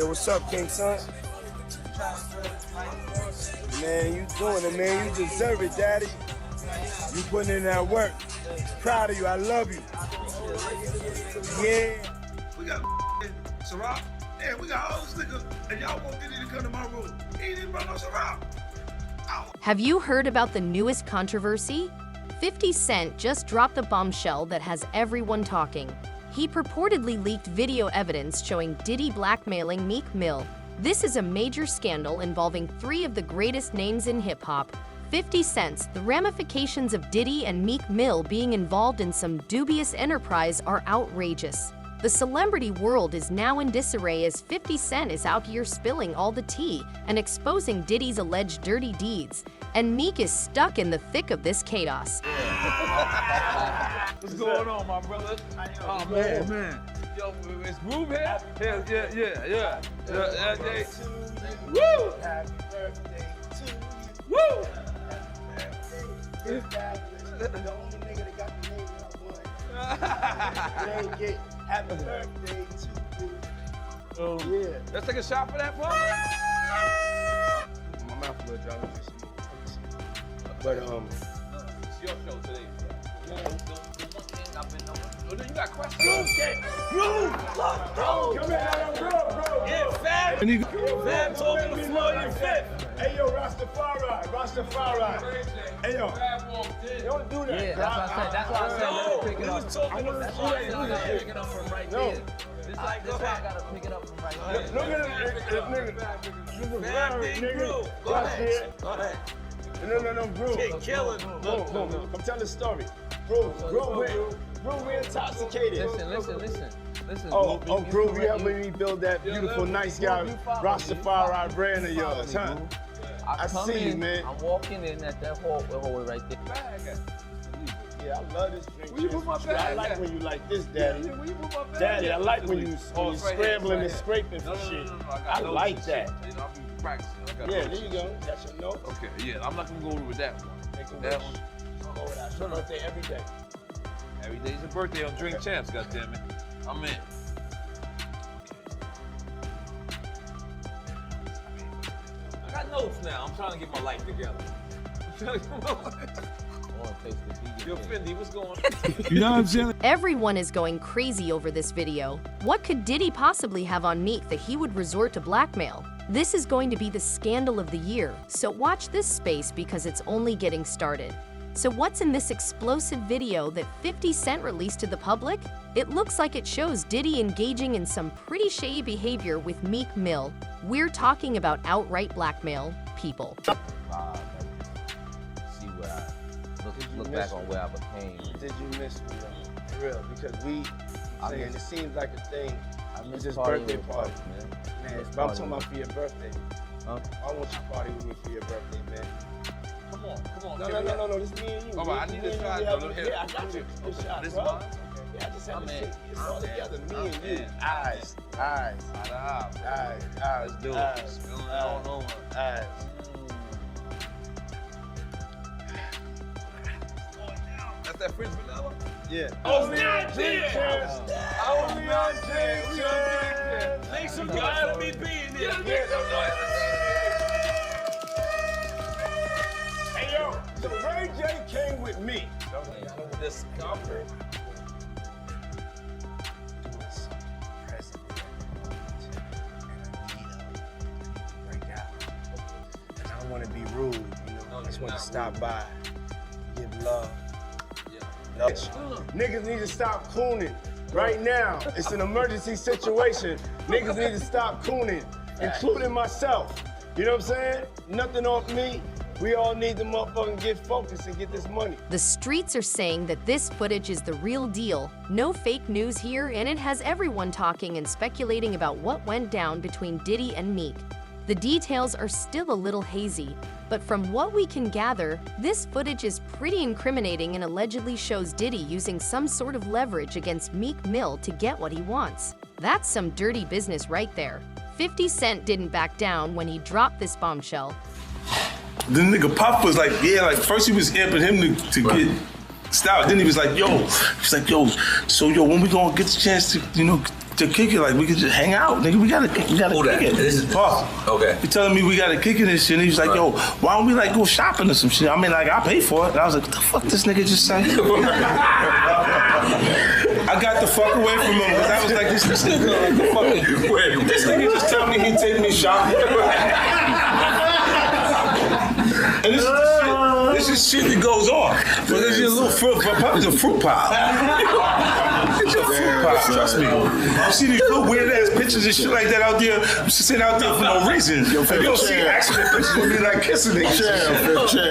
Hey, what's up, King Son? Man, you doing it, man. You deserve it, Daddy. You putting in that work. Proud of you. I love you. Yeah. We got Ciroc. Yeah, we got all this nigga. And y'all want Diddy to come to my room. He ain't even brought no Ciroc. Have you heard about the newest controversy? 50 Cent just dropped a bombshell that has everyone talking. He purportedly leaked video evidence showing Diddy blackmailing Meek Mill. This is a major scandal involving three of the greatest names in hip-hop. 50 Cent's the ramifications of Diddy and Meek Mill being involved in some dubious enterprise are outrageous. The celebrity world is now in disarray as 50 Cent is out here spilling all the tea and exposing Diddy's alleged dirty deeds, and Meek is stuck in the thick of this chaos. What's going on, my brother? Oh, man. Yo, it's groove here? Yeah. Woo! Happy birthday to you. Woo! It's fabulous. The only nigga that got the name that I won. Happy birthday to you. Yeah. Let's take a shot for that, bro. My mouth a little dry. But It's your show today. The one thing I've been knowing. Oh, then you got questions. bro. Come here, bro. Yeah, Fab. Fab told me the floor you fit. Hey, yo, Rastafari. Hey, yo. Don't do that. Yeah, that's what I said. That's why I said let's pick it up. He was talking to the That's floor. why I said let's pick it up from right there. This why I gotta pick it up from right there. Look at this nigga. Fab big groove. Go ahead. No, bro. Killing. Bro, I'm telling the story. Bro, we're intoxicated. Listen. Oh, bro, you helping me build that beautiful, nice guy, Rastafari brand of yours, huh? I see you, man. I'm walking in at that hallway right there. Yeah, I love this drink. Where you put my bag I like at? when you like this, Daddy. Where you put my bag Daddy, I at? like when you Oh, it's right here, scrambling it's and right scraping No, for shit. I I like that. I'll be practicing. I got Yeah, notes. there you go. That's your note. Okay, yeah, I'm not gonna go over with that one. Make a That wish. one. Go with that. It's your birthday every day. Every day's a birthday on Drink Champs, goddammit. I'm in. I got notes now. I'm trying to get my life together. Yo, Fendi, what's going on? You know what I'm saying? Everyone is going crazy over this video. What could Diddy possibly have on Meek that he would resort to blackmail? This is going to be the scandal of the year, so watch this space because it's only getting started. So what's in this explosive video that 50 Cent released to the public? It looks like it shows Diddy engaging in some pretty shady behavior with Meek Mill. We're talking about outright blackmail, people. See where I look back on where I became. Did you miss me, though? For real, because it seems like a thing. I miss This partying birthday with party, folks, man. Man, Miss I'm partying talking about for your birthday. Huh? I want you to party with me for your birthday, man. Come on. No, this me and you. All right, I need a shot, though. Yeah, I got you. This shot, This bro. mine? Yeah, I just had I'm to in. sit. It's all together, me and you. in. Eyes. Let's do it. Spilling it all over. Eyes. That's that French vanilla? Yeah. Only on Drink champs. Only on Drink Champs. Make some noise for me being here. Make some noise. Hey, yo, so Ray J came with me. Discomfort. I don't want to be rude, you know. I just want to stop by, give love. Niggas need to stop cooning right now. It's an emergency situation. Niggas need to stop cooning, including myself. You know what I'm saying? Nothing off me. We all need to motherfucking get focused and get this money. The streets are saying that this footage is the real deal. No fake news here, and it has everyone talking and speculating about what went down between Diddy and Meek. The details are still a little hazy, but from what we can gather, this footage is pretty incriminating and allegedly shows Diddy using some sort of leverage against Meek Mill to get what he wants. That's some dirty business right there. 50 Cent didn't back down when he dropped this bombshell. The nigga Pop was like, yeah, like first he was amping him to get stout. Then he was like, yo, so when we gonna get the chance to, to kick it, like we could just hang out, nigga. We gotta kick it. This is Puff. Okay. He telling me we gotta kick it and shit. And he was like, yo, why don't we like go shopping or some shit? I mean, like I pay for it. And I was like, what the fuck this nigga just said? I got the fuck away from him because I was like, this nigga like the fucking. Wait, this nigga just tell me he'd take me shopping. And this is shit that goes on. So there's a little fruit, it's a fruit pile. It's a fruit pile, trust me. You see these little weird ass pictures and shit like that out there, sitting out there for no reason. You don't see accident pictures of me like kissing niggas.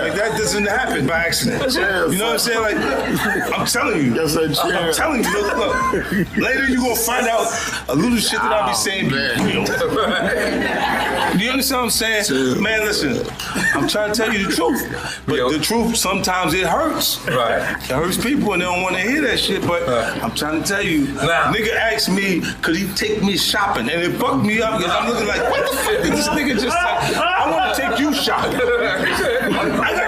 Like that doesn't happen by accident. You know what I'm saying? Like, I'm telling you. I'm telling you, look, later you gonna find out a little shit that I'll be saying be real. Do you understand what I'm saying? Man, listen, I'm trying to tell you the truth. But the truth, sometimes it hurts. Right. It hurts people and they don't want to hear that shit, but I'm trying to tell you, nigga asked me, could he take me shopping? And it fucked me up because I'm looking like, what the fuck did this nigga just say? I want to take you shopping. I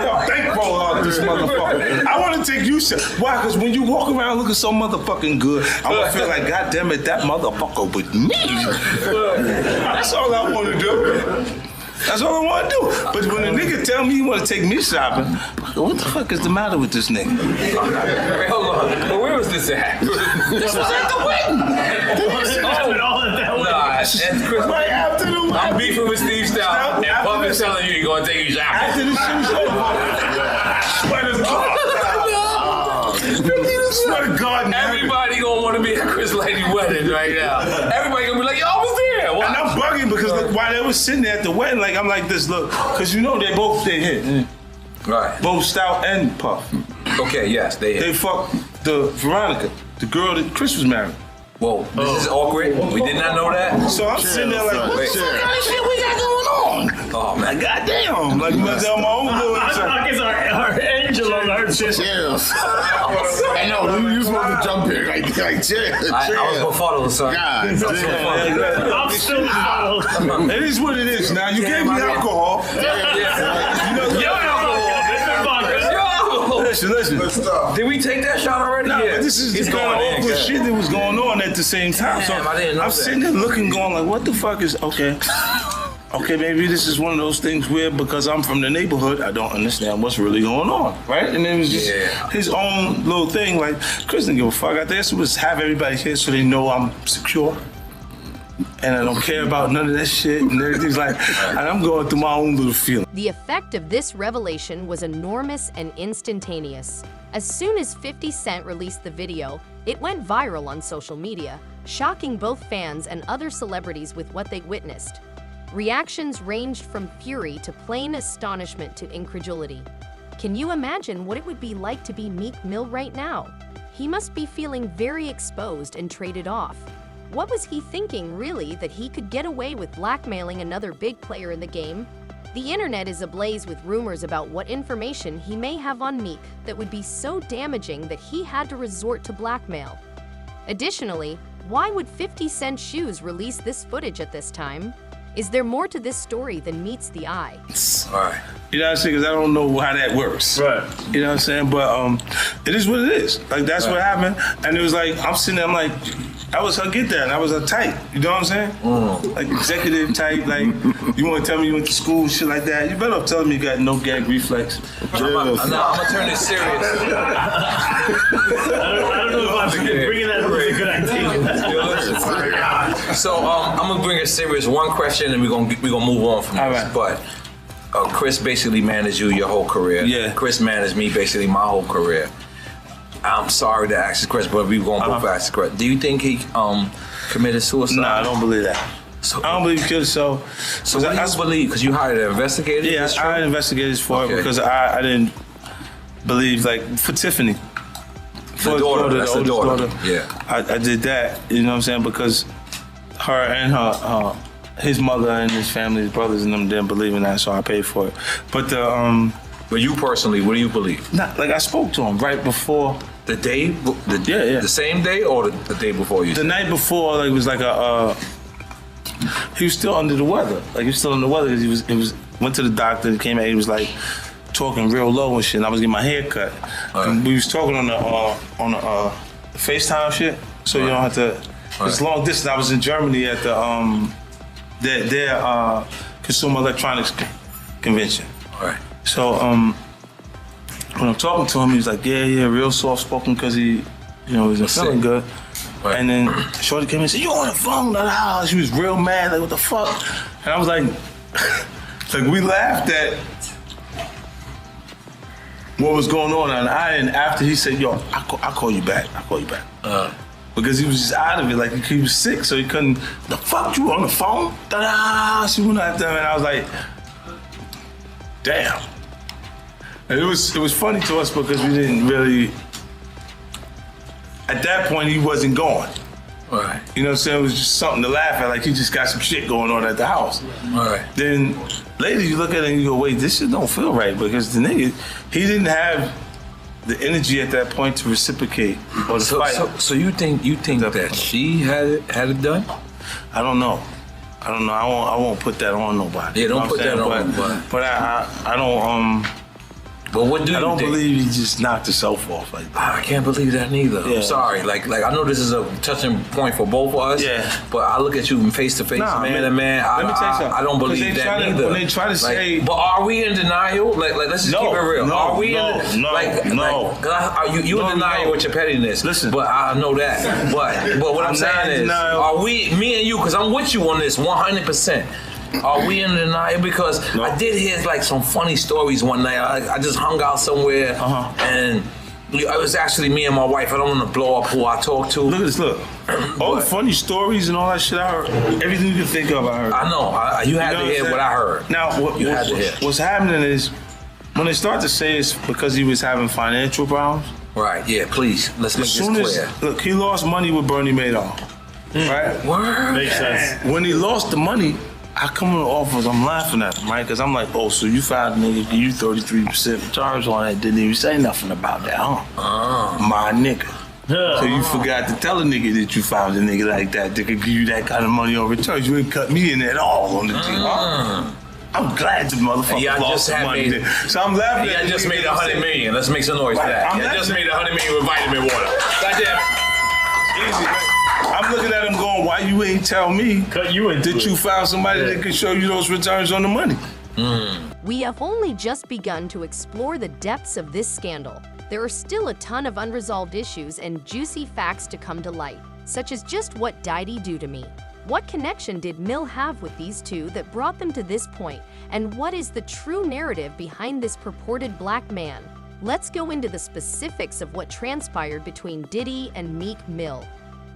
got a bankroll out this motherfucker. I want to take you shopping. Why? Because when you walk around looking so motherfucking good, I'm going to feel like, God damn it, that motherfucker with me. That's all I want to do. That's all I want to do. But when a nigga tell me he want to take me shopping, what the fuck is the matter with this nigga? Wait, hold on. But where was this at? This was at the wedding. Nah, and Chris, Right after the wedding. I'm beefing with Steve Style, and Puff is telling you he's gonna take you shopping. After the shit was over. Swear to God. Swear to God. Everybody gonna want to be at Chris Lady's wedding right now. Everybody gonna be like, yo, I was there. Why? And I'm bugging because look, while they was sitting there at the wedding, like I'm like this, look, because you know they hit. Right. Both Stout and Puff. Okay, yes, they hit. They fucked the Veronica, the girl that Chris was married. Whoa, this is awkward. We did not know that. So I'm sitting there like, what the fuck kind of shit we got going on? Oh man, goddamn! Like you must have my own little. I guess our angel on our shit. I know you supposed to jump in like chill. I was gonna follow, son. I'm still following. It is what it is. Now you gave me alcohol. You know, Listen. Did we take that shot already? No, Yeah. but this is the kind of awkward shit that was going on at the same time. Damn, so I didn't know I'm that. sitting there looking, going like, what the fuck is okay? Okay, maybe this is one of those things where because I'm from the neighborhood, I don't understand what's really going on, right? And it was just his own little thing. Like Chris didn't give a fuck. I guess it was have everybody here so they know I'm secure. And I don't care about none of that shit and everything's like, and I'm going through my own little feeling. The effect of this revelation was enormous and instantaneous. As soon as 50 Cent released the video, it went viral on social media, shocking both fans and other celebrities with what they witnessed. Reactions ranged from fury to plain astonishment to incredulity. Can you imagine what it would be like to be Meek Mill right now? He must be feeling very exposed and traded off. What was he thinking, really, that he could get away with blackmailing another big player in the game? The internet is ablaze with rumors about what information he may have on Meek that would be so damaging that he had to resort to blackmail. Additionally, why would 50 Cent Shoes release this footage at this time? Is there more to this story than meets the eye? All right. You know what I'm saying? Because I don't know how that works. Right. You know what I'm saying? But it is what it is. Like, that's what happened. And it was like, I'm sitting there, I'm like, I was her get there, and I was her type. You know what I'm saying? Like, executive type, like, you want to tell me you went to school, shit like that. You better tell me you got no gag reflex. I'm going to turn this serious. I don't know if I'm bringing that up as a good idea. So, I'm going to bring it serious. One question, and we're gonna move on from this. Right. But Chris basically managed you your whole career. Yeah. Chris managed me basically my whole career. I'm sorry to ask this question, but we're going to both ask the question. Do you think he committed suicide? Nah, I don't believe that. So, I don't believe he killed So what do you believe? Because you hired an investigator? Yeah, I hired investigators for it because I didn't believe, like, for Tiffany. The daughter, that's the daughter. Yeah. I did that, you know what I'm saying, because her and his mother and his family, his brothers and them didn't believe in that, so I paid for it. But But you personally, what do you believe? Not, like I spoke to him right before. The day? The same day or the day before you? The night before, like, it was like he was still under the weather. Like, he was still under the weather because he went to the doctor, he came out, he was like talking real low and shit, and I was getting my hair cut. And we was talking on the FaceTime shit, so you don't have to It's long distance. I was in Germany at the their Consumer Electronics Convention. All right. So when I'm talking to him, he was like, yeah, real soft spoken because he, wasn't feeling good. Right. And then Shorty came in and said, you on the phone? She was real mad, like, what the fuck? And I was like, we laughed at what was going on. And after he said, yo, I'll call you back. Because he was just out of it, like he was sick, so he couldn't, the fuck, you on the phone? She went after him, and I was like, damn. And it was funny to us because we didn't really, at that point he wasn't going. Right. You know what I'm saying? It was just something to laugh at, like he just got some shit going on at the house. Right. Then later you look at it and you go, wait, this shit don't feel right, because the nigga, he didn't have the energy at that point to reciprocate or to fight. So you think that she had it done? I don't know. I won't put that on nobody. Yeah, don't put that on nobody. But I don't. But what do you think? I don't believe he just knocked himself off like that. I can't believe that neither. Yeah. I'm sorry. Like I know this is a touching point for both of us. Yeah. But I look at you face to face, man to man. Let me tell you something. I don't believe that neither. When they try to say, but are we in denial? Like let's just keep it real. Are we no. You in denial with your pettiness? Listen, but I know that. But what I'm saying is, are we, me and you? Because I'm with you on this 100%. Are we in denial? Because I did hear like some funny stories one night. I just hung out somewhere and it was actually me and my wife. I don't want to blow up who I talked to. Look at this, all the funny stories and all that shit I heard, everything you can think of I heard. I know. You had to hear what I heard. Now, what's happening is when they start to say it's because he was having financial problems. Right, yeah, please. Let's make this clear. Look, he lost money with Bernie Madoff. Right? Word. Makes sense. When he lost the money, I come in the office, I'm laughing at him, right? Because I'm like, oh, so you found a nigga, give you 33% returns on it, didn't even say nothing about that, huh? My nigga. So you forgot to tell a nigga that you found a nigga like that could give you that kind of money on returns. You ain't cut me in at all on the team, huh? I'm glad the motherfucker lost some money. So I'm laughing at I just made $100 million. Let's make some noise for that. I just made $100 million with vitamin water. Goddamn it. Easy. I'm looking at him going, why you ain't tell me that you found somebody that could show you those returns on the money? We have only just begun to explore the depths of this scandal. There are still a ton of unresolved issues and juicy facts to come to light, such as just what Diddy do to me. What connection did Mill have with these two that brought them to this point? And what is the true narrative behind this purported black man? Let's go into the specifics of what transpired between Diddy and Meek Mill.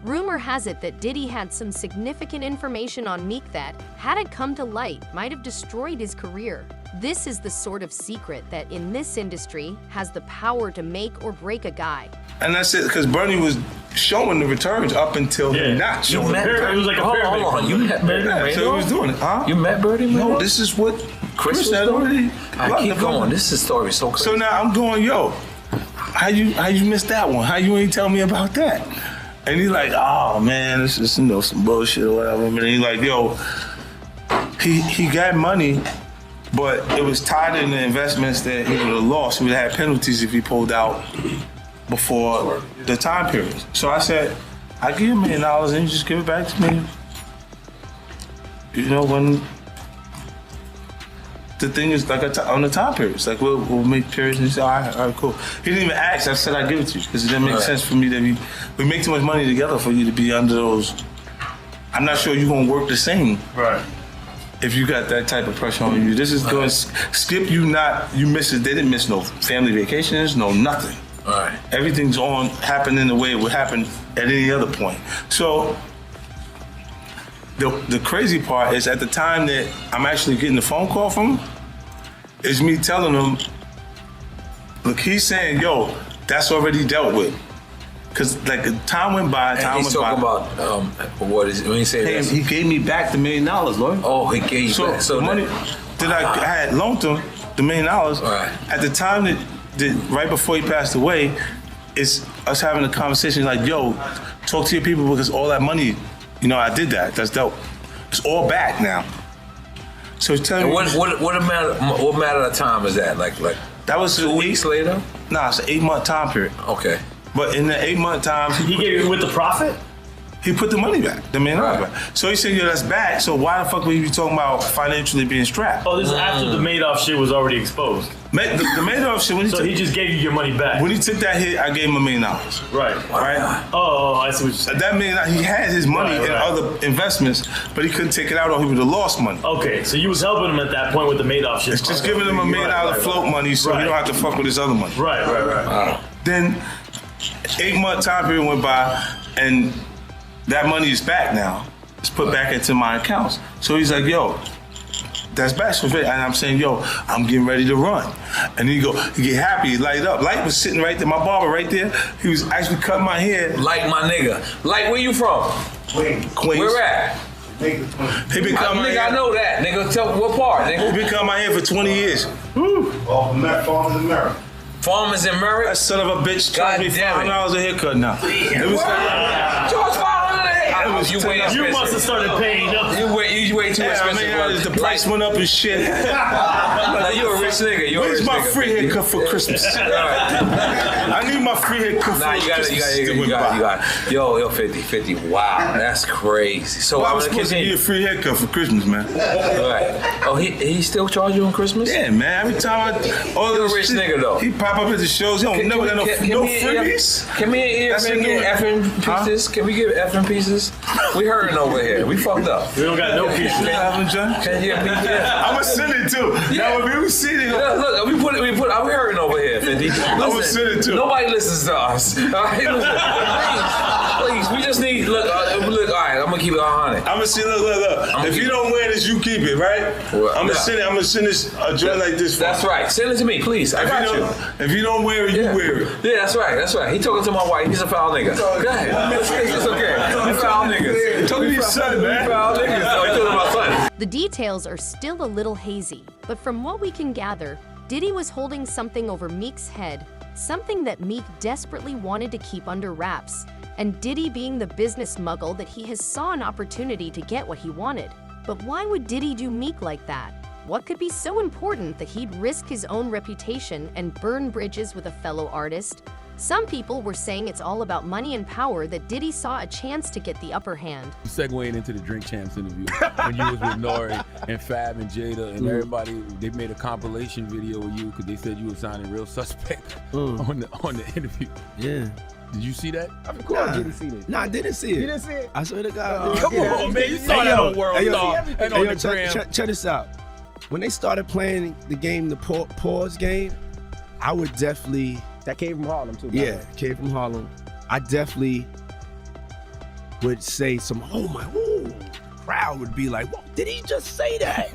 Rumor has it that Diddy had some significant information on Meek that, had it come to light, might have destroyed his career. This is the sort of secret that, in this industry, has the power to make or break a guy. And that's it, because Bernie was showing the returns up until not showing the returns. It was like a pyramid. Hold on. You met Bernie Madoff? So he was doing it, huh? You met Bernie Madoff? No, this is what Chris had already. I keep going. This is story so crazy. So now I'm going, yo, how you missed that one? How you ain't tell me about that? And he's like, oh man, this is some bullshit or whatever. And he's like, yo, he got money, but it was tied in the investments that he would have lost. He would have had penalties if he pulled out before the time period. So I said, I give you $1 million and you just give it back to me. You know, when the thing is like on the time periods, like we'll make periods and he said, all right, cool. He didn't even ask, I said I'd give it to you because it didn't make sense for me that we make too much money together for you to be under those. I'm not sure you're gonna work the same. Right. If you got that type of pressure on you. This is going to skip you miss it. They didn't miss no family vacations, no nothing. All right. Everything's happening the way it would happen at any other point. So the crazy part is at the time that I'm actually getting the phone call from him, is me telling him, look, he's saying, yo, that's already dealt with. Because like time went by, He's talking about what is when you say that? He gave me back the $1 million, Lord. Oh, he gave you back. So the money that I had loaned him, the $1 million, at the time that right before he passed away, it's us having a conversation like, yo, talk to your people because all that money, I did that. That's dope. It's all back now. So tell me. What amount of time is that? Like that was 2 weeks later? Nah, it's an 8-month time period. Okay. But in the 8-month time, he gave you with the profit. He put the money back, the $1 million back. So he said, yo, that's back. So why the fuck would you be talking about financially being strapped? Oh, this is after the Madoff shit was already exposed. The Madoff shit, when he just gave you your money back. When he took that hit, I gave him $1 million. Right? Oh, I see what you're saying. That $1 million, he had his money in other investments, but he couldn't take it out or he would have lost money. Okay, so you was helping him at that point with the Madoff shit. It's just giving him $1 million float money so you don't have to fuck with his other money. Right. Then 8-month time period went by and that money is back now. It's put back into my accounts. So he's like, yo, that's back. And I'm saying, yo, I'm getting ready to run. And he get happy, he light up. Light was sitting right there, my barber right there. He was actually cutting my hair. Light, my nigga. Light, where you from? Queens. Where at? He been cutting my nigga, hair. I know that. Nigga, tell what part, nigga? He been cutting my hair for 20 years. Farmers in America. Farmers in Murray? That son of a bitch charged me $500 a haircut now. It was Charge $500 a haircut. You must have started paying up. You way too expensive. The price went up and shit. No, you a rich nigga. Where's my free haircut for Christmas? I need my free haircut for Christmas. You got it. Yo, 50. Wow, that's crazy. So I was supposed to get a free haircut for Christmas, man. Right. Oh, he still charge you on Christmas? Yeah, man. Every time you're a rich nigga though. He pop up at the shows. He don't never got no freebies. Can we get effing pieces? Can we get effing pieces? We hurting over here. We fucked up. We don't got no pieces. Can you get pieces? I'ma send it too. Now when we see it, look, we hurting over here, 50. I'ma send it too. Nobody listens to us. All right, listen, please. We just need look. All right, I'm gonna keep it 100. I'ma see. Look. If you don't wear this, you keep it, right? I'ma send it. I'ma send this a joint like this. That's right. Send it to me, please. I got you. If you don't wear it, you wear it. Yeah, that's right. He talking to my wife. He's a foul nigga. Go ahead. It's okay. We foul niggas. Talking to your son, man. Foul niggas. Oh, he talking to my son. The details are still a little hazy, but from what we can gather, Diddy was holding something over Meek's head, something that Meek desperately wanted to keep under wraps, and Diddy, being the business muggle that he has, saw an opportunity to get what he wanted. But why would Diddy do Meek like that? What could be so important that he'd risk his own reputation and burn bridges with a fellow artist? Some people were saying it's all about money and power, that Diddy saw a chance to get the upper hand. Segueing into the Drink Champs interview, when you was with Nori and Fab and Jada and everybody, they made a compilation video with you because they said you were sounding real suspect on the interview. Yeah. Did you see that? Of course, I didn't see it. No, I didn't see it. You didn't see it? I swear to God. Come on, man. You saw that on World Star and on the gram. Check this out. When they started playing the game, the pause game, I would definitely... That came from Harlem, too. Yeah, came from Harlem. I definitely would say crowd would be like, what, did he just say that?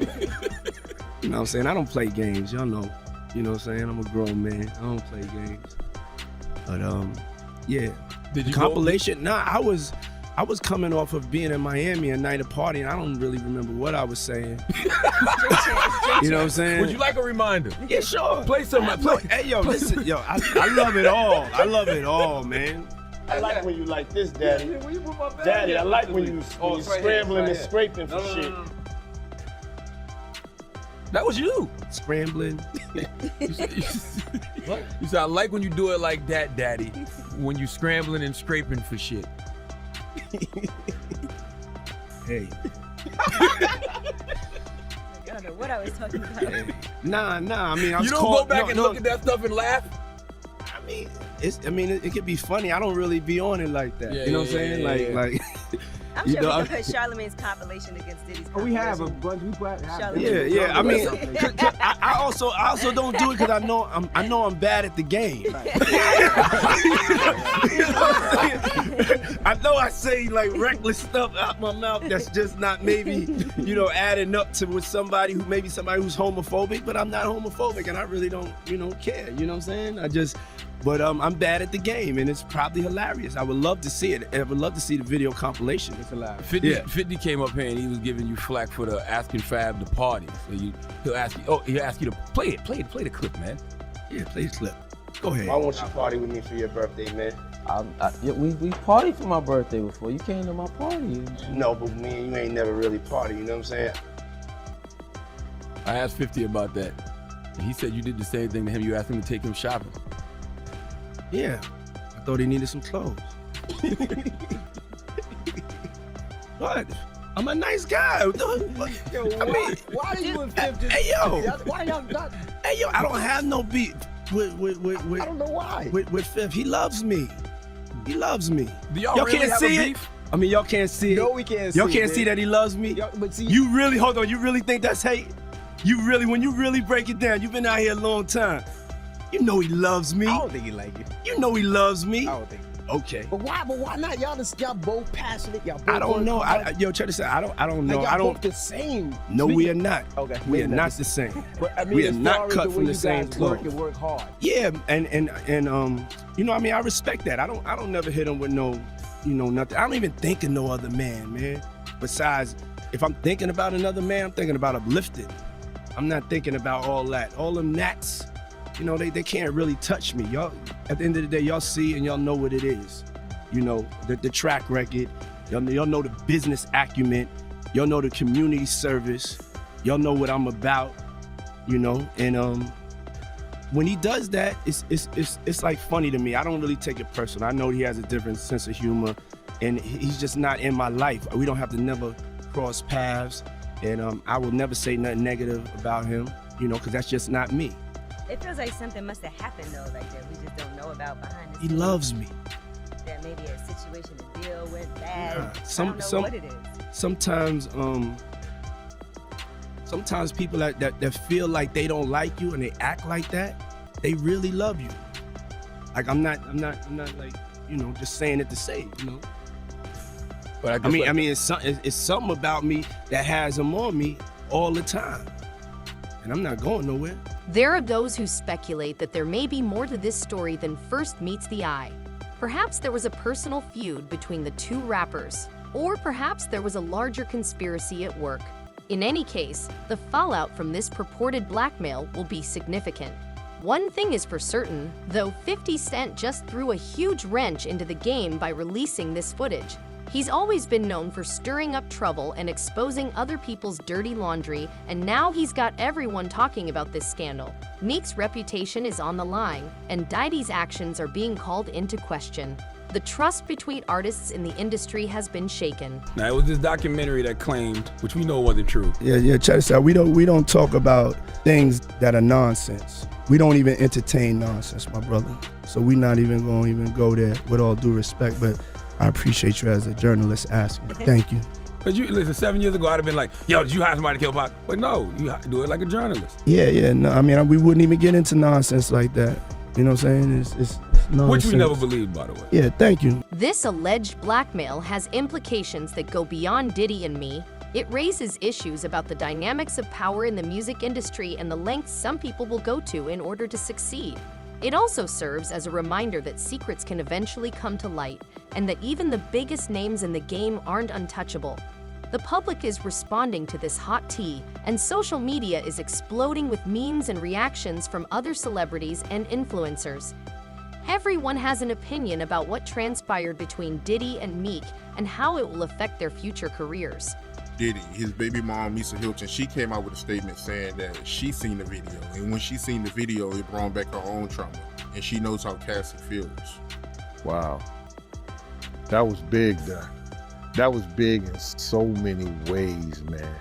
You know what I'm saying? I don't play games, y'all know. You know what I'm saying? I'm a grown man. I don't play games. But yeah. Did you compilation? Nah, I was coming off of being in Miami a night of party, and I don't really remember what I was saying. You know what I'm saying? Would you like a reminder? Yeah, sure. Play some. Hey, yo, listen, yo, I love it all. I love it all, man. I like when you like this, Daddy. Daddy, I like when you scrambling and scraping for shit. That was you. Scrambling. What? You said, I like when you do it like that, Daddy. When you scrambling and scraping for shit. Hey. I don't know what I was talking about. Nah. I mean, you don't go back and look at that stuff and laugh. I mean, it could be funny. I don't really be on it like that. Yeah, you know what I'm saying? Like. I'm sure we can put Charlamagne's compilation against Diddy's compilation. We have a bunch. We put. Yeah. I mean, I also don't do it because I know I'm bad at the game. I know I say like reckless stuff out my mouth that's just not maybe adding up to with somebody who's homophobic, but I'm not homophobic and I really don't care. You know what I'm saying? But I'm bad at the game, and it's probably hilarious. I would love to see it. I would love to see the video compilation. It's hilarious. 50 came up here and he was giving you flack for the asking Fab to party. So he'll ask you to play the clip, man. Yeah, play the clip. Go ahead. I want you to party with me for your birthday, man. We partied for my birthday before. You came to my party. No, but me and you ain't never really party. You know what I'm saying? I asked 50 about that. And he said you did the same thing to him. You asked him to take him shopping. Yeah, I thought he needed some clothes. What? I'm a nice guy. Yo, I mean, why are you and Fifth just... Hey, yo. Why y'all not... Hey, yo, I don't have no beef with I don't know why. With Fifth. He loves me. He loves me. Do y'all really can't have see a it? beef? I mean, y'all can't see it. No, we can't see Y'all it, can't man. see that he loves me? But see, You really, hold on, you really think that's hate? When you really break it down, you've been out here a long time. You know he loves me. I don't think he like you. You know he loves me. I don't think. Okay. But why not? Y'all both passionate. Y'all both I don't know. Yo, check this out. I don't know. Y'all I don't. both the same. No, we are not. Okay. We are not the same. But, I mean, we are as not far as cut the way from the you same guys cloth. work hard. Yeah, and you know, I mean, I respect that. I don't never hit him with no, you know, nothing. I don't even think of no other man. Besides, if I'm thinking about another man, I'm thinking about uplifted. I'm not thinking about all that. All them gnats, you know, they can't really touch me. Y'all, at the end of the day, y'all see and y'all know what it is. You know, the track record, y'all know the business acumen, y'all know the community service, y'all know what I'm about, you know, and when he does that, it's like funny to me. I don't really take it personal. I know he has a different sense of humor, and he's just not in my life. We don't have to never cross paths, and I will never say nothing negative about him, you know, because that's just not me. It feels like something must have happened though, like that we just don't know about behind the He scenes. loves me. That maybe a situation to deal with bad. Nah, I don't know what it is. Sometimes people that feel like they don't like you and they act like that, they really love you. Like I'm not like, you know, just saying it to say it, you know. But I mean, it's something about me that has them on me all the time, and I'm not going nowhere. There are those who speculate that there may be more to this story than first meets the eye. Perhaps there was a personal feud between the two rappers, or perhaps there was a larger conspiracy at work. In any case, the fallout from this purported blackmail will be significant. One thing is for certain, though 50 Cent just threw a huge wrench into the game by releasing this footage. He's always been known for stirring up trouble and exposing other people's dirty laundry, and now he's got everyone talking about this scandal. Meek's reputation is on the line, and Diddy's actions are being called into question. The trust between artists in the industry has been shaken. Now, it was this documentary that claimed, which we know wasn't true. Yeah, check this out. We don't talk about things that are nonsense. We don't even entertain nonsense, my brother. So we're not even going to go there, with all due respect, but I appreciate you as a journalist asking. Thank you. But you listen, 7 years ago, I'd have been like, yo, did you hire somebody to kill Pac? But no, you do it like a journalist. Yeah, no, I mean, we wouldn't even get into nonsense like that. You know what I'm saying? It's nonsense. Which we never believed, by the way. Yeah, thank you. This alleged blackmail has implications that go beyond Diddy and me. It raises issues about the dynamics of power in the music industry and the lengths some people will go to in order to succeed. It also serves as a reminder that secrets can eventually come to light, and that even the biggest names in the game aren't untouchable. The public is responding to this hot tea, and social media is exploding with memes and reactions from other celebrities and influencers. Everyone has an opinion about what transpired between Diddy and Meek and how it will affect their future careers. Diddy, his baby mom, Misa Hilton, she came out with a statement saying that she seen the video, and when she seen the video, it brought back her own trauma, and she knows how Cassie feels. Wow. That was big there. That was big in so many ways, man.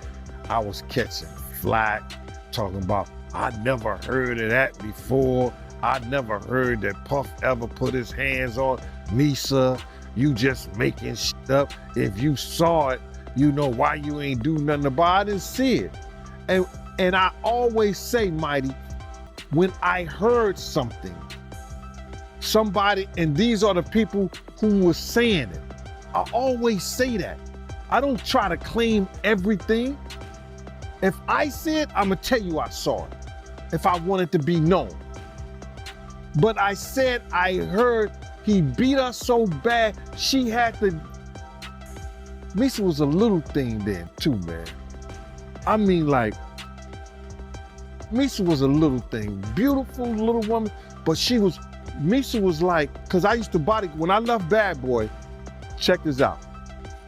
I was catching flack, talking about, I never heard of that before. I never heard that Puff ever put his hands on Misa. You just making shit up. If you saw it, you know why you ain't do nothing about it. I didn't see it. And I always say, Mighty, when I heard something, somebody, and these are the people who were saying it, I always say that. I don't try to claim everything. If I see it, I'm gonna tell you I saw it, if I want it to be known. But I said I heard he beat her so bad, she had to. Misa was a little thing then too, man. I mean, like, Misa was a little thing, beautiful little woman, but Misa was like, cause I used to body, when I left Bad Boy, check this out,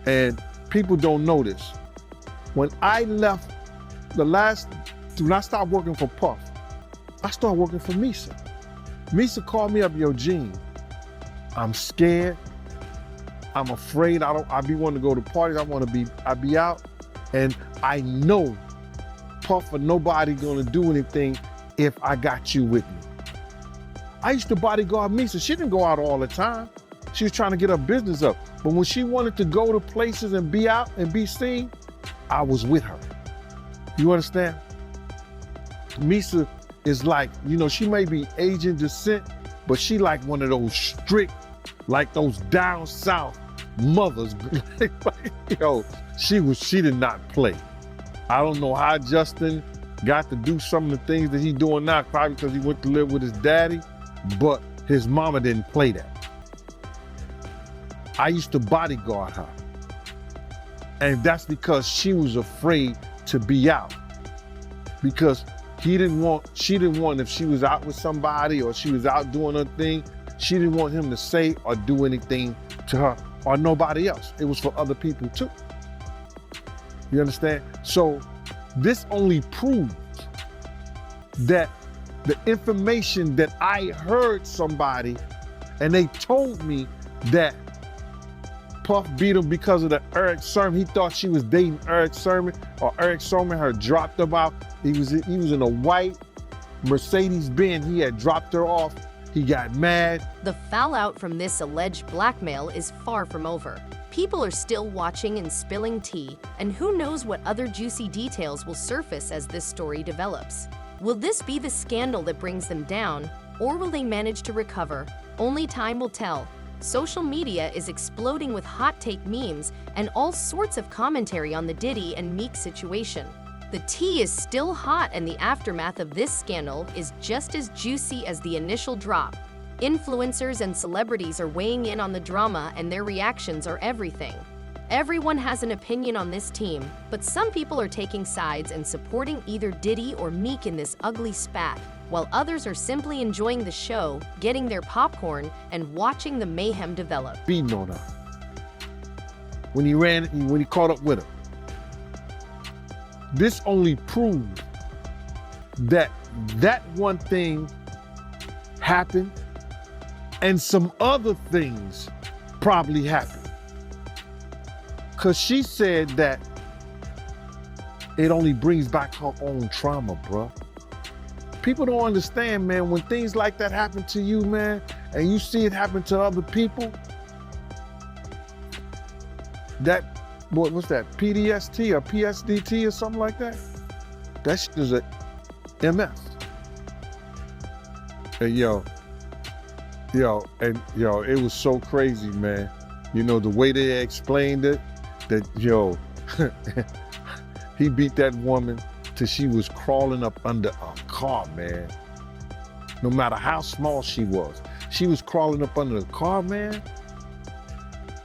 and people don't know this. When I left when I stopped working for Puff, I started working for Misa. Misa called me up, yo, Gene, I'm scared. I'm afraid I be wanting to go to parties. I be out, and I know Puff or nobody gonna do anything if I got you with me. I used to bodyguard Misa. She didn't go out all the time. She was trying to get her business up. But when she wanted to go to places and be out and be seen, I was with her. You understand? Misa is like, you know, she may be Asian descent, but she like one of those strict, like those down south mothers. Yo, she did not play. I don't know how Justin got to do some of the things that he's doing now, probably because he went to live with his daddy, but his mama didn't play that. I used to bodyguard her. And that's because she was afraid to be out. Because she didn't want, if she was out with somebody or she was out doing her thing, she didn't want him to say or do anything to her or nobody else. It was for other people too. You understand? So this only proves that the information that I heard somebody and they told me that Puff beat him because of the Eric Sermon. He thought she was dating Eric Sermon, or Eric Sermon had dropped him out. He was in a white Mercedes-Benz. He had dropped her off. He got mad. The fallout from this alleged blackmail is far from over. People are still watching and spilling tea, and who knows what other juicy details will surface as this story develops. Will this be the scandal that brings them down, or will they manage to recover? Only time will tell. Social media is exploding with hot take memes and all sorts of commentary on the Diddy and Meek situation. The tea is still hot, and the aftermath of this scandal is just as juicy as the initial drop. Influencers and celebrities are weighing in on the drama, and their reactions are everything. Everyone has an opinion on this team, but some people are taking sides and supporting either Diddy or Meek in this ugly spat, while others are simply enjoying the show, getting their popcorn, and watching the mayhem develop. Beating on her. When he caught up with her. This only proved that one thing happened and some other things probably happened. Cause she said that it only brings back her own trauma, bruh. People don't understand, man, when things like that happen to you, man, and you see it happen to other people, that, what's that, PTSD or PSDT or something like that? That shit is a MS. And it was so crazy, man. You know, the way they explained it, that, he beat that woman till she was crawling up under a car, man. No matter how small she was crawling up under the car, man.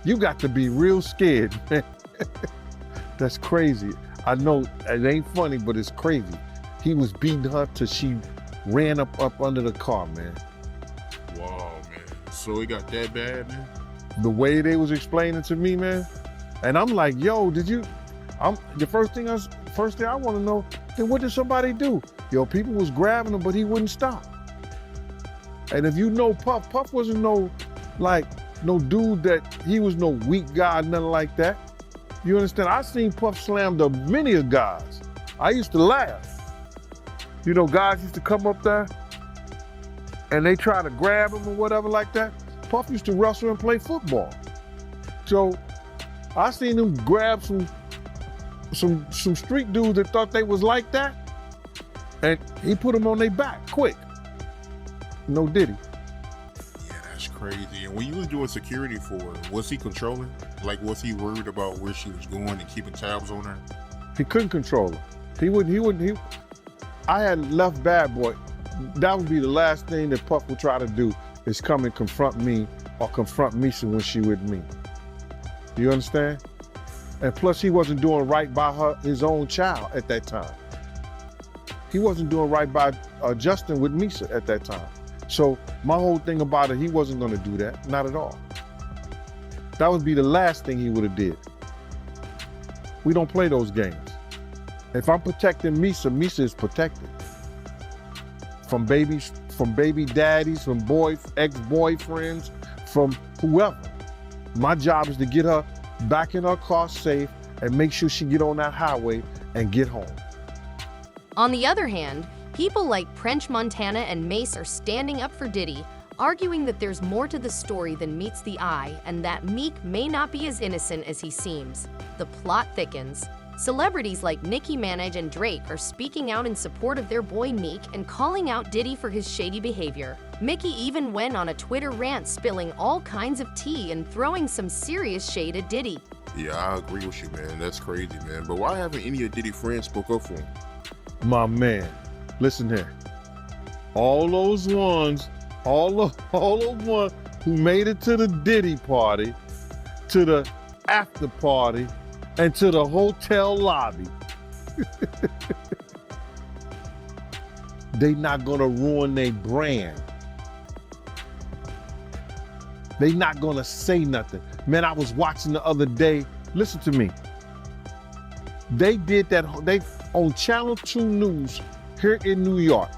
You got to be real scared, man. That's crazy. I know it ain't funny, but it's crazy. He was beating her till she ran up under the car, man. Wow, man. So it got that bad, man? The way they was explaining to me, man. And I'm like, yo, the first thing I want to know, then what did somebody do? Yo, people was grabbing him, but he wouldn't stop. And if you know Puff wasn't no dude that, he was no weak guy, nothing like that. You understand? I seen Puff slam to many of guys. I used to laugh. You know, guys used to come up there and they try to grab him or whatever like that. Puff used to wrestle and play football. So I seen him grab some street dudes that thought they was like that, and he put them on their back quick. No Diddy. Yeah, that's crazy. And when you was doing security for her, was he controlling? Like, was he worried about where she was going and keeping tabs on her? He couldn't control her. I had left Bad Boy. That would be the last thing that Puff would try to do, is come and confront me or confront Misa when she with me. You understand? And plus, he wasn't doing right by his own child at that time. He wasn't doing right by Justin with Misa at that time. So my whole thing about it, he wasn't gonna do that, not at all. That would be the last thing he would have did. We don't play those games. If I'm protecting Misa, Misa is protected. From baby daddies, from ex-boyfriends, from whoever. My job is to get her back in her car safe and make sure she get on that highway and get home. On the other hand, people like French Montana and Mace are standing up for Diddy, arguing that there's more to the story than meets the eye and that Meek may not be as innocent as he seems. The plot thickens. Celebrities like Nicki Minaj and Drake are speaking out in support of their boy Meek and calling out Diddy for his shady behavior. Mickey even went on a Twitter rant spilling all kinds of tea and throwing some serious shade at Diddy. Yeah, I agree with you, man. That's crazy, man. But why haven't any of Diddy friends spoke up for him? My man, listen here. All those ones who made it to the Diddy party, to the after party, and to the hotel lobby, they not gonna ruin their brand. They not gonna say nothing. Man, I was watching the other day, listen to me. They did that, they on Channel 2 News here in New York.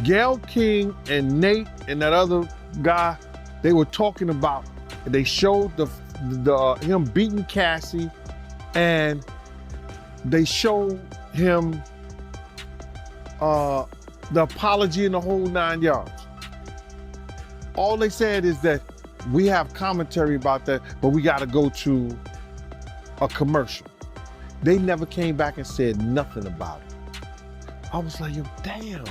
Gayle King and Nate and that other guy, they were talking about, they showed the him beating Cassie, and they showed him the apology and the whole 9 yards. All they said is that we have commentary about that, but we got to go to a commercial. They never came back and said nothing about it. I was like, yo, damn,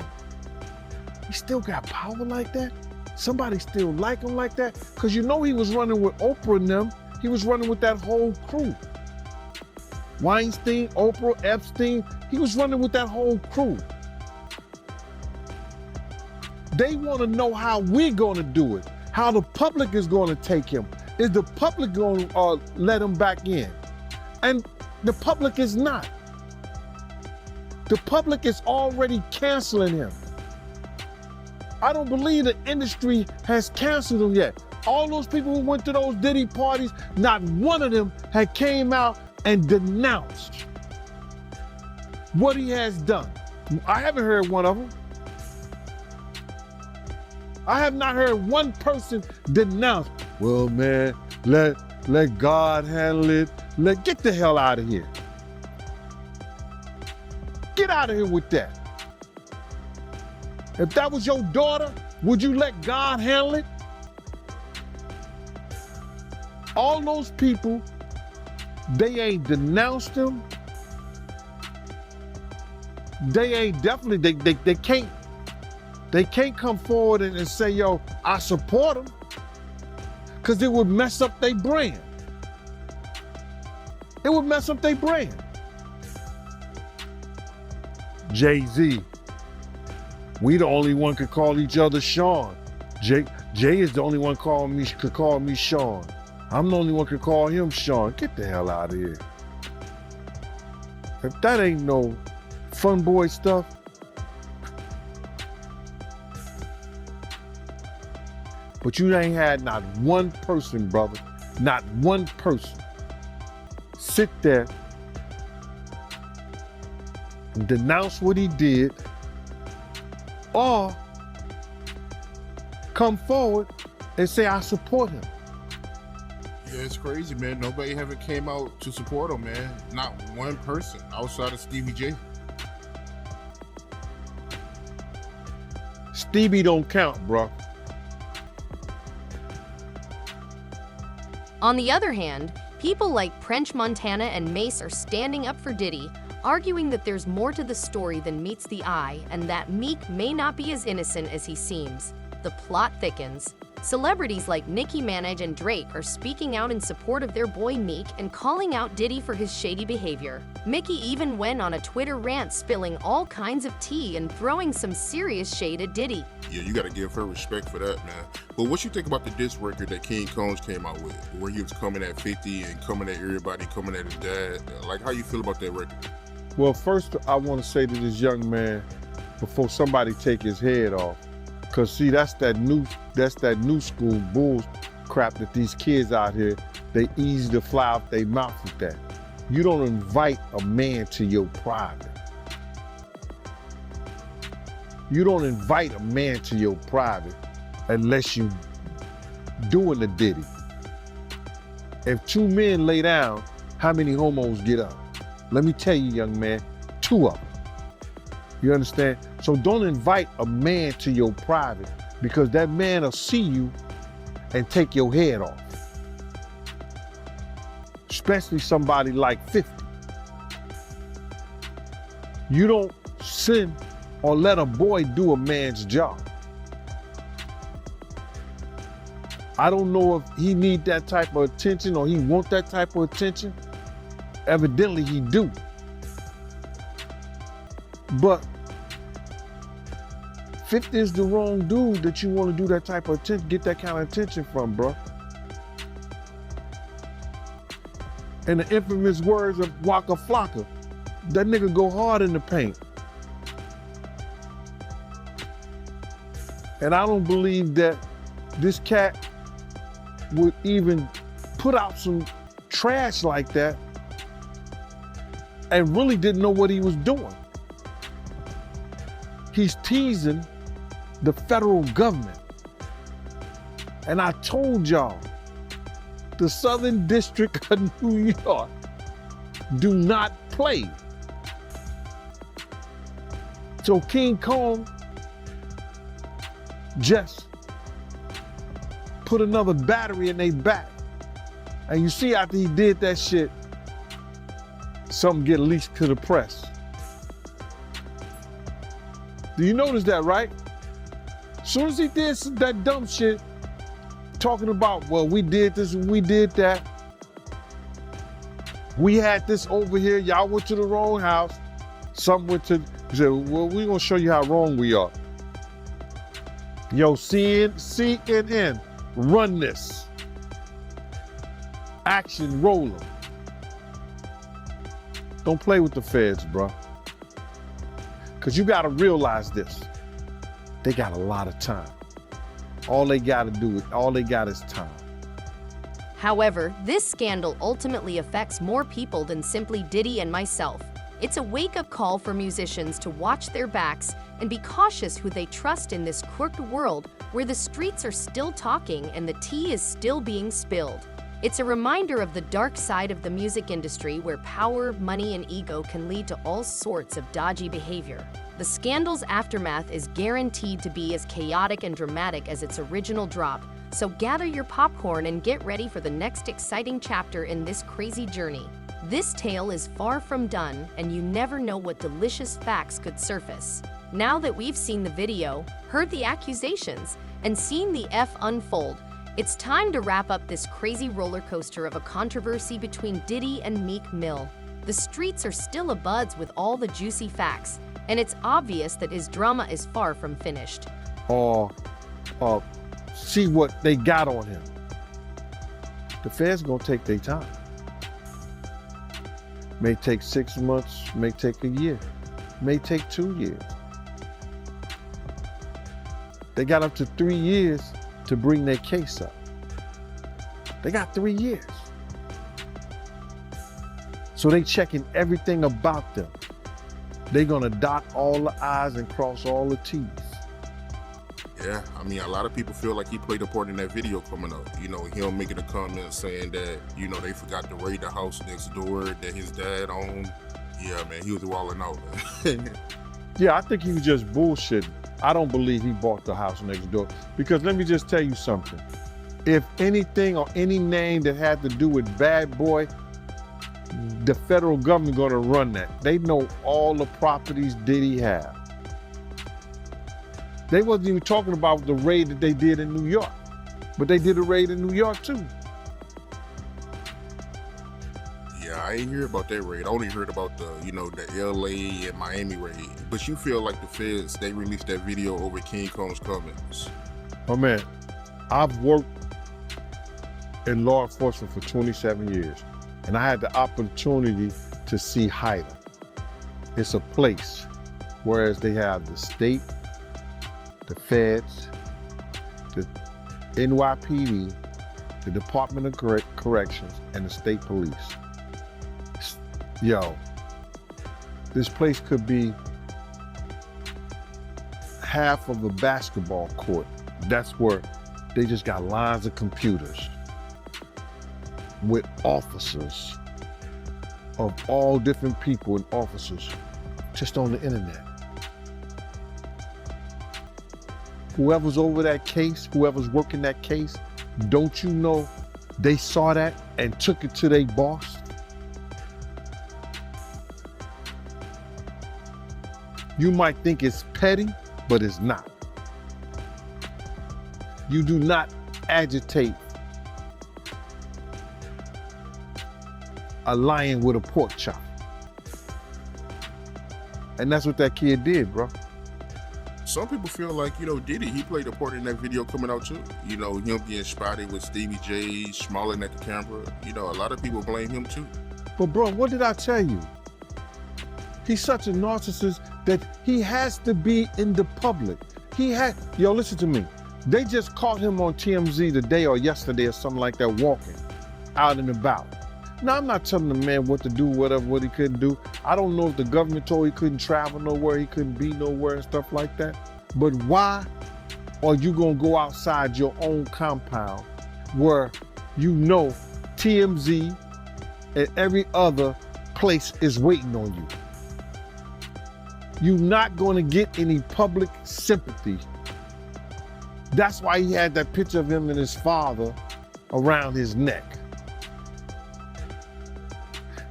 he still got power like that? Somebody still like him like that? Because you know he was running with Oprah and them. He was running with that whole crew. Weinstein, Oprah, Epstein, he was running with that whole crew. They want to know how we're going to do it, how the public is going to take him. Is the public going to let him back in? And the public is not. The public is already canceling him. I don't believe the industry has canceled him yet. All those people who went to those Diddy parties, not one of them had came out and denounced what he has done. I haven't heard one of them. I have not heard one person denounce, well, man, let God handle it. Get the hell out of here. Get out of here with that. If that was your daughter, would you let God handle it? All those people, they ain't denounced him. They ain't definitely, they can't come forward and say, yo, I support him, because it would mess up their brand. It would mess up their brand. Jay-Z, we the only one could call each other Sean. Jay is the only one could call me Sean. I'm the only one could call him Sean. Get the hell out of here. If that ain't no fun boy stuff, but you ain't had not one person, brother, not one person sit there and denounce what he did or come forward and say, I support him. Yeah, it's crazy, man. Nobody haven't came out to support him, man. Not one person outside of Stevie J. Stevie don't count, bro. On the other hand, people like French Montana and Mace are standing up for Diddy, arguing that there's more to the story than meets the eye and that Meek may not be as innocent as he seems. The plot thickens. Celebrities like Nicki Minaj and Drake are speaking out in support of their boy Meek and calling out Diddy for his shady behavior. Mickey even went on a Twitter rant spilling all kinds of tea and throwing some serious shade at Diddy. Yeah, you gotta give her respect for that, man. But what you think about the diss record that King Combs came out with, where he was coming at 50 and coming at everybody, coming at his dad? Like, how you feel about that record? Well, first I want to say to this young man, before somebody take his head off, because see, that's that new school bull crap that these kids out here, they easy to fly off their mouth with that. You don't invite a man to your private. You don't invite a man to your private unless you doing the Diddy. If 2 men lay down, how many homos get up? Let me tell you, young man, 2 of them. You understand? So don't invite a man to your private, because that man will see you and take your head off. Especially somebody like 50. You don't send or let a boy do a man's job. I don't know if he need that type of attention or he want that type of attention. Evidently he do. But 50 is the wrong dude that you want to do that type of attention, get that kind of attention from, bro. In the infamous words of Waka Flocka, that nigga go hard in the paint. And I don't believe that this cat would even put out some trash like that and really didn't know what he was doing. He's teasing the federal government. And I told y'all, the Southern District of New York do not play. So King Kong just put another battery in their back. And you see after he did that shit, something get leaked to the press. Do you notice that, right? As soon as he did that dumb shit, talking about, well, we did this and we did that. We had this over here, y'all went to the wrong house. Some went to, he said, well, we're gonna show you how wrong we are. Yo, CNN, run this. Action, roll them. Don't play with the feds, bro. Because you got to realize this. They got a lot of time. All they got is time. However, this scandal ultimately affects more people than simply Diddy and myself. It's a wake-up call for musicians to watch their backs and be cautious who they trust in this crooked world where the streets are still talking and the tea is still being spilled. It's a reminder of the dark side of the music industry where power, money, and ego can lead to all sorts of dodgy behavior. The scandal's aftermath is guaranteed to be as chaotic and dramatic as its original drop, so gather your popcorn and get ready for the next exciting chapter in this crazy journey. This tale is far from done, and you never know what delicious facts could surface. Now that we've seen the video, heard the accusations, and seen the F unfold, it's time to wrap up this crazy roller coaster of a controversy between Diddy and Meek Mill. The streets are still abuzz with all the juicy facts, and it's obvious that his drama is far from finished. Or see what they got on him. The feds gonna take their time. May take 6 months, may take a year, may take 2 years. They got up to 3 years to bring their case up. They got 3 years. So they checking everything about them. They gonna dot all the I's and cross all the T's. Yeah, I mean, a lot of people feel like he played a part in that video coming up. You know, him making a comment saying that, you know, they forgot to raid the house next door that his dad owned. Yeah, man, he was wilding out, man. Yeah, I think he was just bullshitting. I don't believe he bought the house next door. Because let me just tell you something. If anything or any name that had to do with Bad Boy, the federal government gonna run that. They know all the properties Diddy had. They wasn't even talking about the raid that they did in New York, but they did a raid in New York too. Yeah, I ain't hear about that raid. I only heard about the, you know, the LA and Miami raid. But you feel like the feds, they released that video over King Kong's comments. Oh man, I've worked in law enforcement for 27 years, and I had the opportunity to see Hyder. It's a place, whereas they have the state, the feds, the NYPD, the Department of Corrections, and the state police. Yo, this place could be half of a basketball court. That's where They just got lines of computers with officers of all different people and officers just on the internet. Whoever's over that case, whoever's working that case, don't you know they saw that and took it to their boss? You might think it's petty, but it's not. You do not agitate a lion with a pork chop. And that's what that kid did, bro. Some people feel like, Diddy, he played a part in that video coming out too. Him being spotted with Stevie J, smiling at the camera. A lot of people blame him too. But bro, what did I tell you? He's such a narcissist that he has to be in the public. Yo, listen to me. They just caught him on TMZ today or yesterday or something like that, walking out and about. Now, I'm not telling the man what to do, what he couldn't do. I don't know if the government told he couldn't travel nowhere, he couldn't be nowhere and stuff like that. But why are you gonna go outside your own compound where TMZ and every other place is waiting on you? You're not gonna get any public sympathy. That's why he had that picture of him and his father around his neck.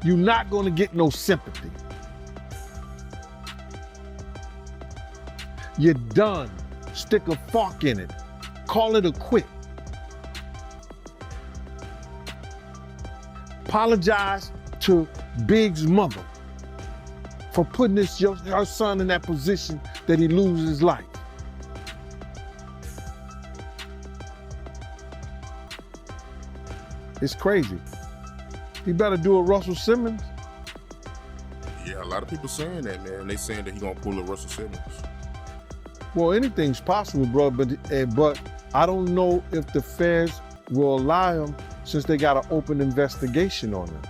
You're not gonna get no sympathy. You're done. Stick a fork in it. Call it a quit. Apologize to Big's mother for putting her son in that position that he loses his life. It's crazy. He better do a Russell Simmons. Yeah, a lot of people saying that, man. They saying that he gonna pull a Russell Simmons. Well, anything's possible, bro, but I don't know if the feds will allow him since they got an open investigation on him.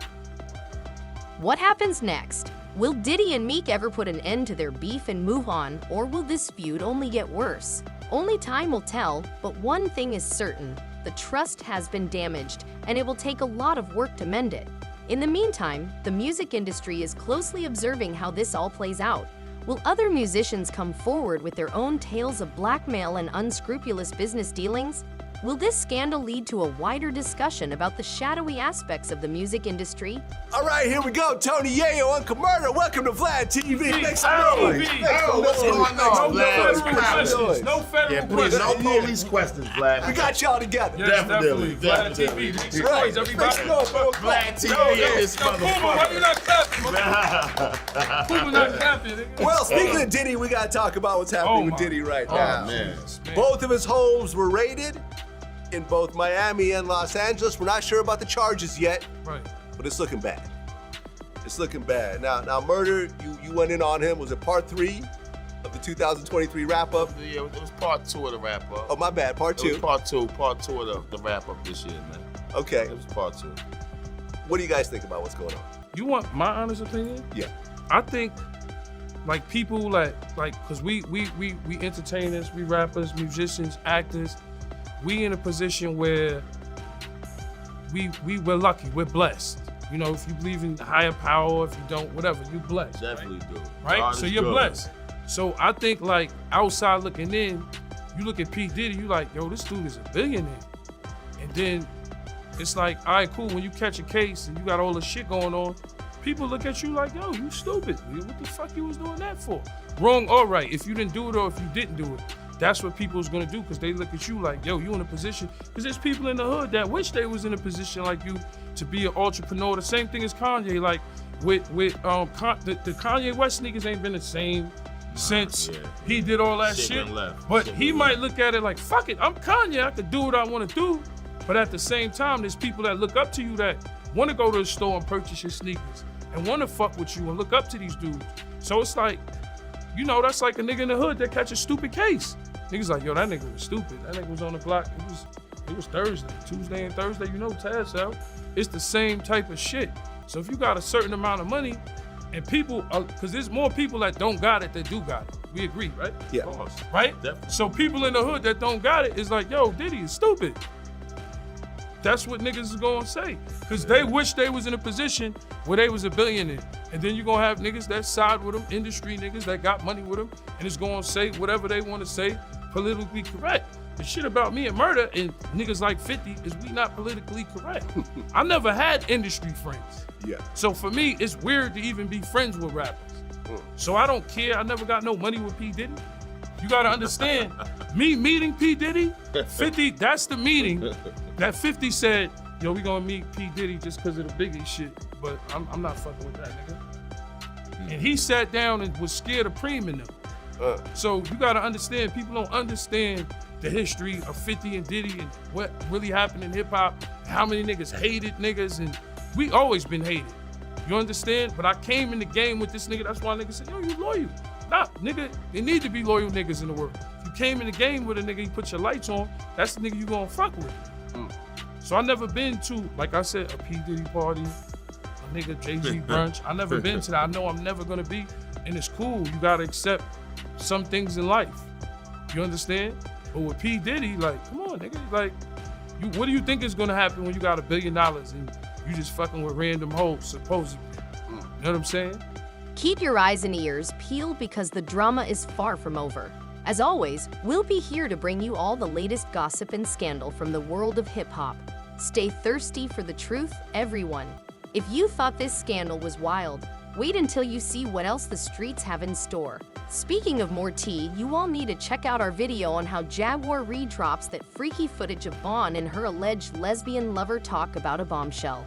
What happens next? Will Diddy and Meek ever put an end to their beef and move on, or will this feud only get worse? Only time will tell, but one thing is certain. The trust has been damaged, and it will take a lot of work to mend it. In the meantime, the music industry is closely observing how this all plays out. Will other musicians come forward with their own tales of blackmail and unscrupulous business dealings? Will this scandal lead to a wider discussion about the shadowy aspects of the music industry? All right, here we go. Tony Yayo, Uncle Murder. Welcome to Vlad TV. Make some noise. What's going on, Vlad? No federal questions. No police questions, Vlad. We got y'all together. Yes, definitely. Vlad TV. Make some noise, everybody. Vlad TV in this motherfucker. Why you not clapping? Well, speaking of Diddy, we got to talk about what's happening with Diddy right now. Man. Both of his homes were raided in both Miami and Los Angeles. We're not sure about the charges yet, but it's looking bad. It's looking bad. Now, Murder, you went in on him. Was it part 3 of the 2023 wrap-up? Yeah, it was part 2 of the wrap-up. Oh, my bad, part 2. It was part two of the wrap-up this year, man. Okay. It was part 2. What do you guys think about what's going on? You want my honest opinion? Yeah. I think, like, people cause we entertainers, we rappers, musicians, actors, we in a position where we're lucky, we're blessed. You know, if you believe in higher power, if you don't, whatever, you're blessed. Definitely do. Right? God So is you're good. blessed. So I think, like, outside looking in, you look at P. Diddy, you like, yo, this dude is a billionaire. And then it's like, all right, cool, when you catch a case and you got all this shit going on, people look at you like, yo, you stupid. What the fuck you was doing that for? Wrong or right, if you didn't do it or if you didn't do it. That's what people's gonna do, because they look at you like, yo, you in a position, because there's people in the hood that wish they was in a position like you to be an entrepreneur. The same thing as Kanye, like with the Kanye West niggas ain't been the same since he did all that shit. But he might look at it like, fuck it, I'm Kanye, I could do what I wanna do. But at the same time, there's people that look up to you that wanna go to the store and purchase your sneakers and wanna fuck with you and look up to these dudes. So it's like, you know, that's like a nigga in the hood that catch a stupid case. Niggas like, yo, that nigga was stupid. That nigga was on the block. It was Thursday, Tuesday and Thursday, you know, Taz out. It's the same type of shit. So if you got a certain amount of money and people, because there's more people that don't got it that do got it. We agree, right? Yeah. Right? So people in the hood that don't got it is like, yo, Diddy is stupid. That's what niggas is gonna say. Cause they wish they was in a position where they was a billionaire. And then you're gonna have niggas that side with them, industry niggas that got money with them, and it's gonna say whatever they wanna say, politically correct. The shit about me and Murder and niggas like 50 is we not politically correct. I never had industry friends. Yeah. So for me, it's weird to even be friends with rappers. So I don't care. I never got no money with P. Diddy. You gotta understand, me meeting P. Diddy, 50, that's the meeting that 50 said, yo, we gonna meet P. Diddy just because of the Biggie shit, but I'm not fucking with that nigga. And he sat down and was scared of Preem and them. So you gotta understand, people don't understand the history of 50 and Diddy and what really happened in hip hop, how many niggas hated niggas, and we always been hated. You understand? But I came in the game with this nigga, that's why niggas said, yo, you loyal. Nah, nigga, there need to be loyal niggas in the world. If you came in the game with a nigga, you put your lights on, that's the nigga you gonna fuck with. So I never been to, like I said, a P. Diddy party, a nigga Jay-Z brunch. I never been to that. I know I'm never gonna be, and it's cool. You gotta accept some things in life. You understand? But with P. Diddy, like, come on, nigga, like, what do you think is gonna happen when you got $1 billion and you just fucking with random hoes, supposedly? You know what I'm saying? Keep your eyes and ears peeled because the drama is far from over. As always, we'll be here to bring you all the latest gossip and scandal from the world of hip-hop. Stay thirsty for the truth, everyone. If you thought this scandal was wild, wait until you see what else the streets have in store. Speaking of more tea, you all need to check out our video on how Jaguar redrops that freaky footage of Vaughn and her alleged lesbian lover talk about a bombshell.